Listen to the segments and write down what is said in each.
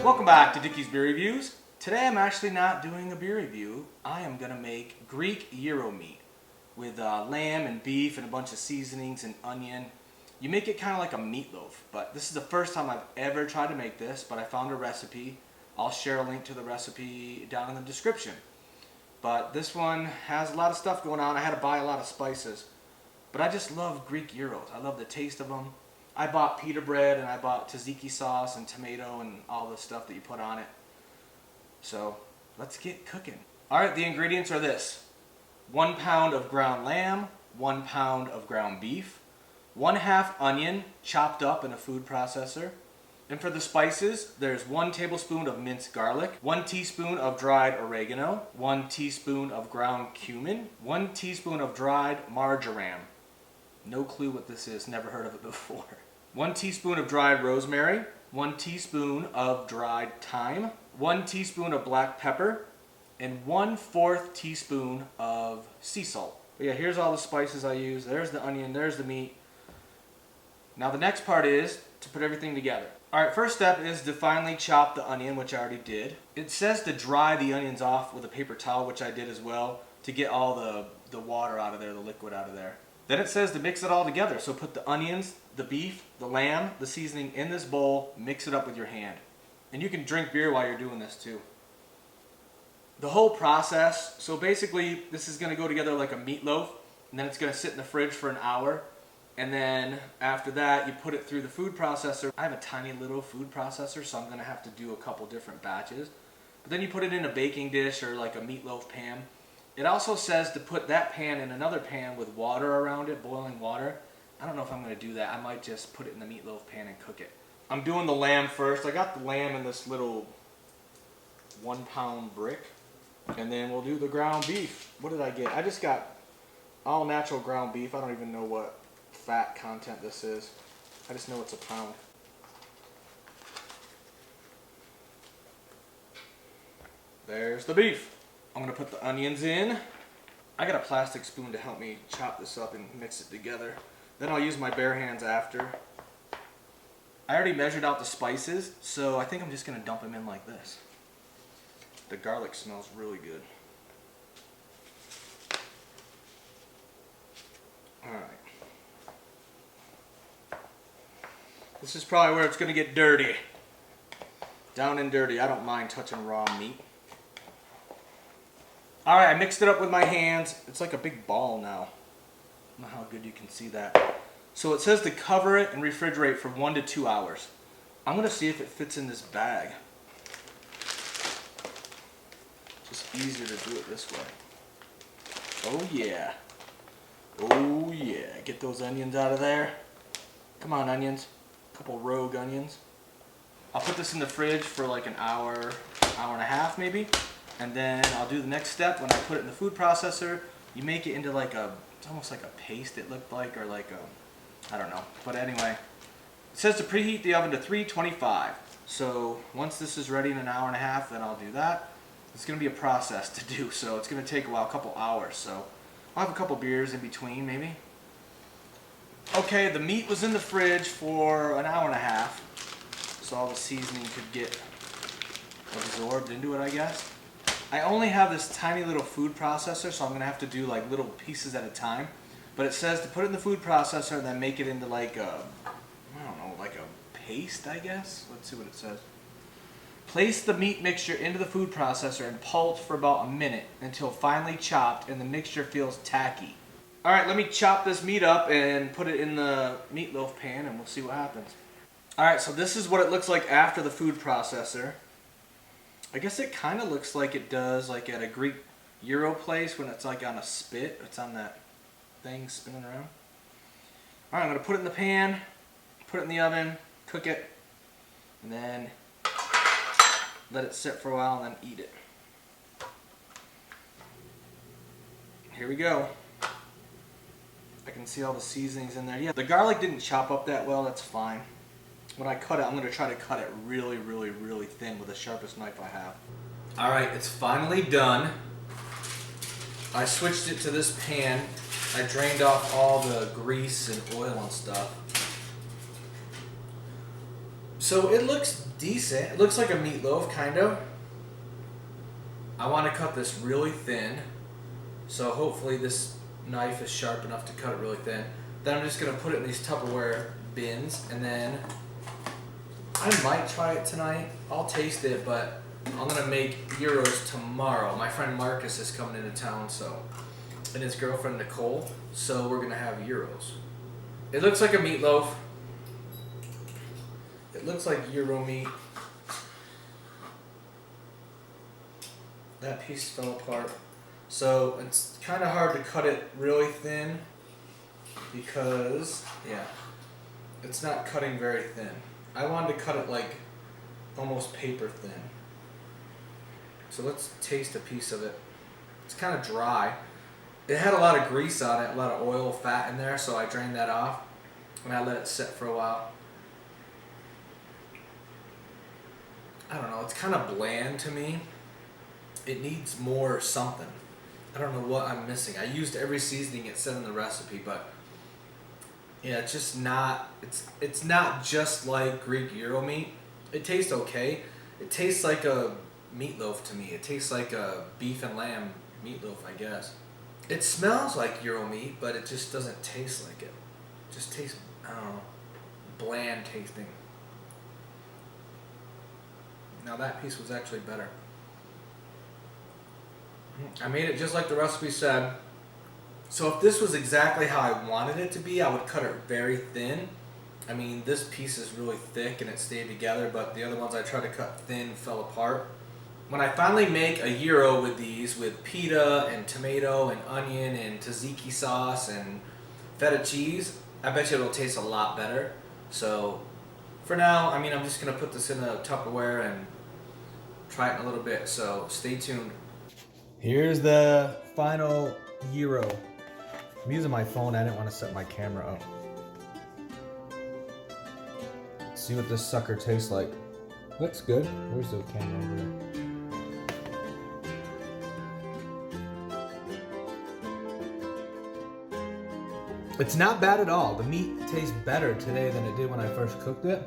welcome back to Dickie's Beer Reviews. Today I'm actually not doing a beer review. I am going to make Greek gyro meat with lamb and beef and a bunch of seasonings and onion. You make it kind of like a meatloaf, but this is the first time I've ever tried to make this, but I found a recipe. I'll share a link to the recipe down in the description. But this one has a lot of stuff going on. I had to buy a lot of spices, but I just love Greek gyros. I love the taste of them. I bought pita bread and I bought tzatziki sauce and tomato and all the stuff that you put on it. So let's get cooking. Alright, the ingredients are this. 1 pound of ground lamb, 1 pound of ground beef, 1/2 onion chopped up in a food processor. And for the spices, there's 1 tablespoon of minced garlic, 1 teaspoon of dried oregano, 1 teaspoon of ground cumin, 1 teaspoon of dried marjoram. No clue what this is, never heard of it before. 1 teaspoon of dried rosemary, 1 teaspoon of dried thyme, 1 teaspoon of black pepper, and 1/4 teaspoon of sea salt. But yeah, here's all the spices I use. There's the onion, there's the meat. Now the next part is to put everything together. Alright, first step is to finely chop the onion, which I already did. It says to dry the onions off with a paper towel, which I did as well, to get all the water out of there, the liquid out of there. Then it says to mix it all together. So put the onions, the beef, the lamb, the seasoning in this bowl, mix it up with your hand. And you can drink beer while you're doing this too. The whole process, so basically this is going to go together like a meatloaf, and then it's going to sit in the fridge for an hour. And then after that, you put it through the food processor. I have a tiny little food processor, so I'm going to have to do a couple different batches. But then you put it in a baking dish or like a meatloaf pan. It also says to put that pan in another pan with water around it, boiling water. I don't know if I'm going to do that. I might just put it in the meatloaf pan and cook it. I'm doing the lamb first. I got the lamb in this little 1 pound brick. And then we'll do the ground beef. What did I get? I just got all natural ground beef. I don't even know what fat content this is. I just know it's a pound. There's the beef. I'm going to put the onions in. I got a plastic spoon to help me chop this up and mix it together. Then I'll use my bare hands after. I already measured out the spices, so I think I'm just going to dump them in like this. The garlic smells really good. Alright. This is probably where it's going to get dirty. Down and dirty. I don't mind touching raw meat. Alright, I mixed it up with my hands. It's like a big ball now. I don't know how good you can see that. So it says to cover it and refrigerate for 1 to 2 hours. I'm going to see if it fits in this bag. Just easier to do it this way. Oh yeah. Oh yeah. Get those onions out of there. Come on, onions. A couple rogue onions. I'll put this in the fridge for like an hour, hour and a half maybe. And then I'll do the next step. When I put it in the food processor, you make it into like it's almost like a paste it looked like, or like I don't know. But anyway, it says to preheat the oven to 325. So once this is ready in an hour and a half, then I'll do that. It's going to be a process to do, so it's going to take a while, a couple hours. So I'll have a couple beers in between maybe. Okay, the meat was in the fridge for an hour and a half, so all the seasoning could get absorbed into it, I guess. I only have this tiny little food processor, so I'm going to have to do like little pieces at a time. But it says to put it in the food processor and then make it into like a, I don't know, like a paste, I guess. Let's see what it says. Place the meat mixture into the food processor and pulse for about a minute until finely chopped and the mixture feels tacky. Alright, let me chop this meat up and put it in the meatloaf pan and we'll see what happens. Alright, so this is what it looks like after the food processor. I guess it kind of looks like it does like at a Greek gyro place when it's like on a spit. It's on that thing spinning around. Alright, I'm going to put it in the pan, put it in the oven, cook it, and then let it sit for a while and then eat it. Here we go. I can see all the seasonings in there. Yeah, the garlic didn't chop up that well, that's fine. When I cut it, I'm going to try to cut it really, really, really thin with the sharpest knife I have. Alright, it's finally done. I switched it to this pan. I drained off all the grease and oil and stuff. So it looks decent. It looks like a meatloaf, kind of. I want to cut this really thin. So hopefully this knife is sharp enough to cut it really thin. Then I'm just going to put it in these Tupperware bins. And then I might try it tonight. I'll taste it, but I'm going to make gyros tomorrow. My friend Marcus is coming into town, so, and his girlfriend Nicole. So we're going to have gyros. It looks like a meatloaf. It looks like gyro meat. That piece fell apart. So it's kind of hard to cut it really thin because, yeah, it's not cutting very thin. I wanted to cut it like almost paper thin. So let's taste a piece of it. It's kind of dry. It had a lot of grease on it, a lot of oil, fat in there, so I drained that off and I let it sit for a while. I don't know, it's kind of bland to me. It needs more something. I don't know what I'm missing. I used every seasoning it said in the recipe, but yeah, it's just not, it's not just like Greek gyro meat. It tastes okay. It tastes like a meatloaf to me. It tastes like a beef and lamb meatloaf, I guess. It smells like gyro meat, but it just doesn't taste like it. It just tastes, I don't know, bland tasting. Now that piece was actually better. I made it just like the recipe said. So if this was exactly how I wanted it to be, I would cut it very thin. I mean, this piece is really thick and it stayed together, but the other ones I tried to cut thin fell apart. When I finally make a gyro with these, with pita and tomato and onion and tzatziki sauce and feta cheese, I bet you it'll taste a lot better. So for now, I mean, I'm just going to put this in a Tupperware and try it in a little bit, so stay tuned. Here's the final gyro. I'm using my phone. I didn't want to set my camera up. Let's see what this sucker tastes like. Looks good. Where's the camera over there? It's not bad at all. The meat tastes better today than it did when I first cooked it.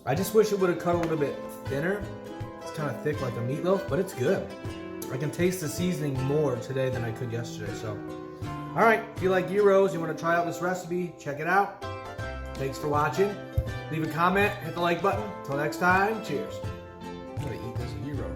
I just wish it would have cut a little bit thinner. It's kind of thick like a meatloaf, but it's good. I can taste the seasoning more today than I could yesterday, so. All right, if you like gyros, you want to try out this recipe, check it out. Thanks for watching. Leave a comment, hit the like button. Till next time, cheers. I'm gonna eat this gyro.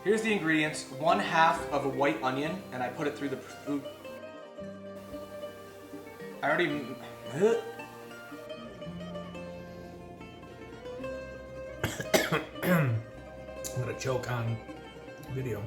Here's the ingredients: 1/2 of a white onion, and I put it through the food. I already. I'm gonna choke on video.